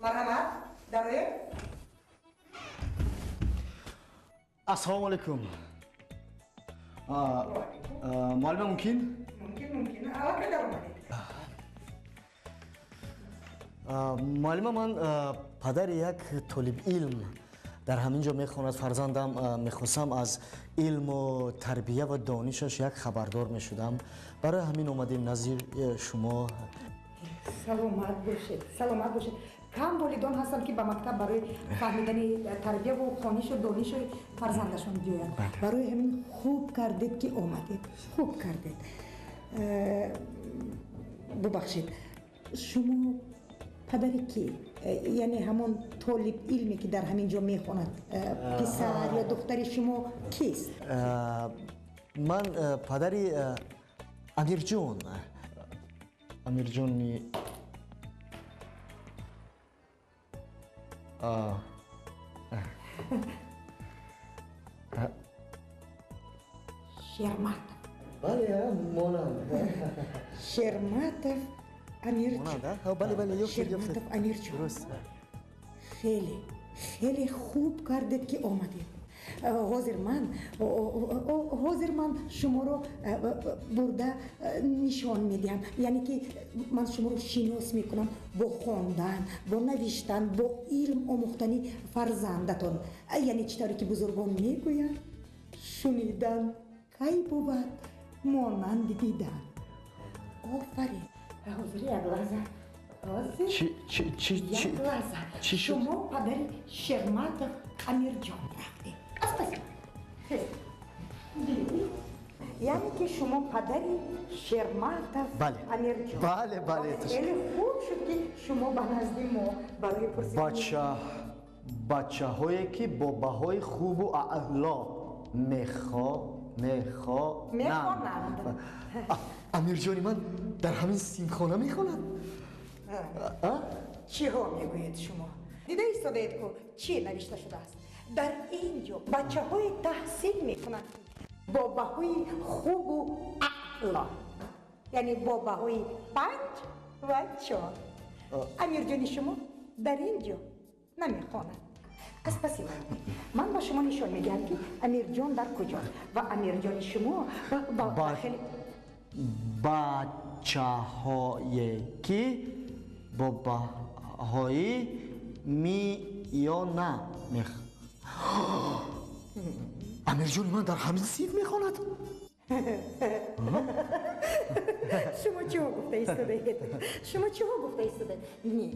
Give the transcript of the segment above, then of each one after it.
Marhamat, darayım. Assalomu alaykum. Muallima mumkin? Mumkin. Alakadar omaded? Muallima, man падари як толибилм дар ҳамин ҷо мехонад. Фарзандам мехостам аз илму тарбия ва донишаш як хабардор мешудам. Барои ҳамин омадем назди шумо. Саломат бошед. Кам волидон ҳастанд ки ба мактаб барои фаҳмидани тарбия ва хонишу донишу фарзандашон биёянд. Барои ҳамин хуб кардед ки омадед. Хуб кардед. Бубахшед. Шумо падари ки? Яъне ҳамон толиб илме ки дар ҳамин ҷо мехонад, писар ё духтари шумо кист? Ман падари Амирчон. Амирчони Шерматов. Бале, монанд. Шерматов Амирчон. Бале, ёфтед. Шерматов Амирчон. Дуруст. Хеле хуб кардед ки омадед. ҳозир ман шуморо бурда нишон медиҳам. Яъне ки ман шуморо шинос мекунам бо хондан, бо навиштан, бо илм омӯхтани фарзандатон. Яъне чӣ тавре ки бузургон мегӯянд, шунидан кай бувад монанди дидан. Офарин. ҳозир як лаҳза. Як лаҳза. Шумо падари Шерматов Амирҷон рафтед. яъне ки шумо падари Шерматов Амирҷон. Бале. Хеле хуб шуд ки шумо ба назди мо барои пурсидани бачаҳое ки бо баҳои хубу аъло мехонанд. Амирҷони ман дар ҳамин синфхона мехонад? чиҳо мегӯед шумо? дида истодаед ку чӣ навишта шудааст? дар ин ҷо бачаҳое таҳсил мекунанд бо баҳои хубу аъло, яъне бо баҳои 5 ва 4. амирҷони шумо дар ин ҷо намехонад. аз паси ман ба шумо нишон медиҳам ки амирҷон дар куҷост ва амирҷони шумо бачаҳое ки бо баҳои миёна амирҷони ман дар ҳамин синф мехонад? шумо чиҳо гуфта истодаед? Не,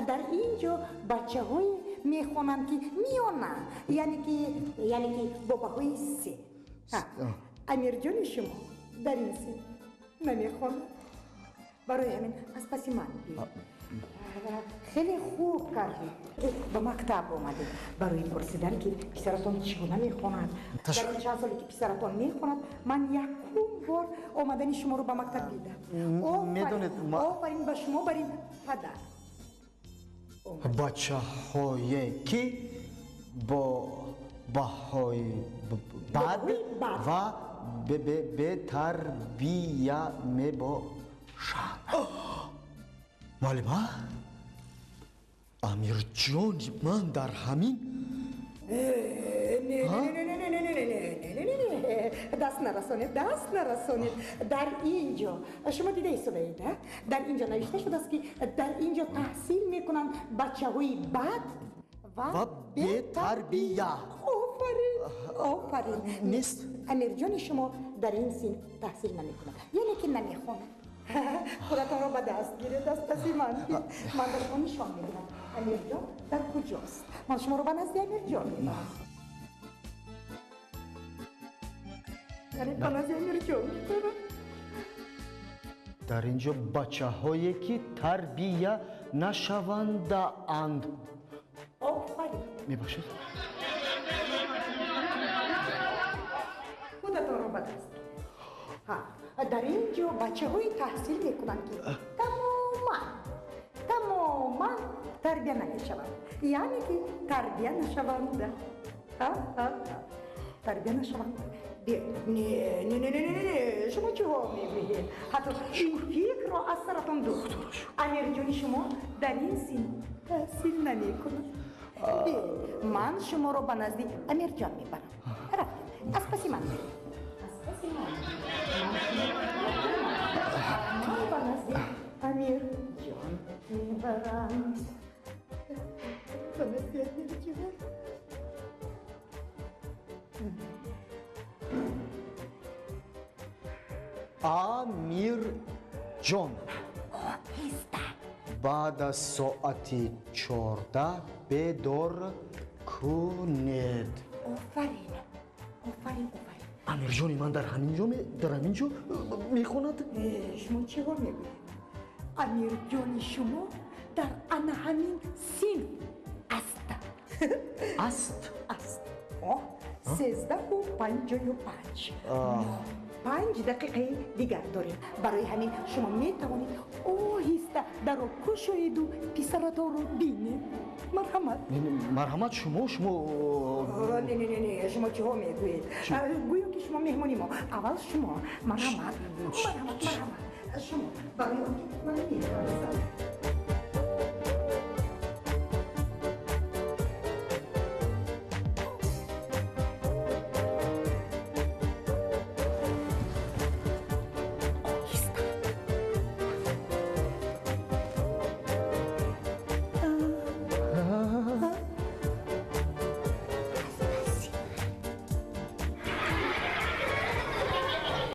дар ин ҷо бачаҳое мехонанд ки миёна, яъне ки бо баҳои 3. амирҷони шумо дар ин синф намехонад. барои ҳамин аз паси ман биёед. хеле хуб кардед ки ба мактаб омадед барои пурсидан ки писаратон чӣ гуна мехонад. дар чанд соле ки писаратон мехонад, ман якум бор омадани шуморо ба мактаб дидам. офарин ба шумо бар ин падар. бачаҳое ки бо баҳои бад ва бетарбия мебошанд. муаллима, амирҷони ман дар ҳамин даст нарасонед. дар ин ҷо шумо дида истодаед? дар ин ҷо навишта шудааст ки дар ин ҷо таҳсил мекунанд бачаҳои бад ва бетарбия. офарин. нест? амирҷони шумо дар ин синф таҳсил намекунад, яъне ки намехонад. худатонро ба даст гиред. аз паси ман ба шумо нишон медиҳам амирҷон дар куҷост. ман шуморо ба назди амирҷон мебарам. дар ин ҷо бачаҳое ки тарбия нашавандаанд. офарин. мебошад? худатонро ба даст. дар ин ҷо бачаҳои таҳсил мекунанд ки тамоман тарбия намешаванд, яъне ки тарбия нашаванд. тарбия нашаванд. не, шумо чиҳо мегӯед? ҳатто ин фикрро аз саратон дур. амирҷони шумо дар ин синф تأثیر نمیکنه. من شما رو به نزدیک امیرجان میبرم. رفتیم. از پسی من بریم. من به نزدیک امیرجان میبرم. به نزدیک امیرجان. امیر جان آهسته. بعد از ساعت 14 بیدار کنید. آفرین. امیر جان من در همینجا میخواند. شما چه ها میگوید؟ امیرجان شما در همین سین است. است. 13:55. 5 دقیقه دیگر داریم. برای همین شما میتوانید آهسته در رو کشید و پسرت رو بینید. مرحمت شما نه شما چه ها میگوید؟ گویا که شما مهمانی ما. اول شما مرحمت شما برای آنکه من میتوانستم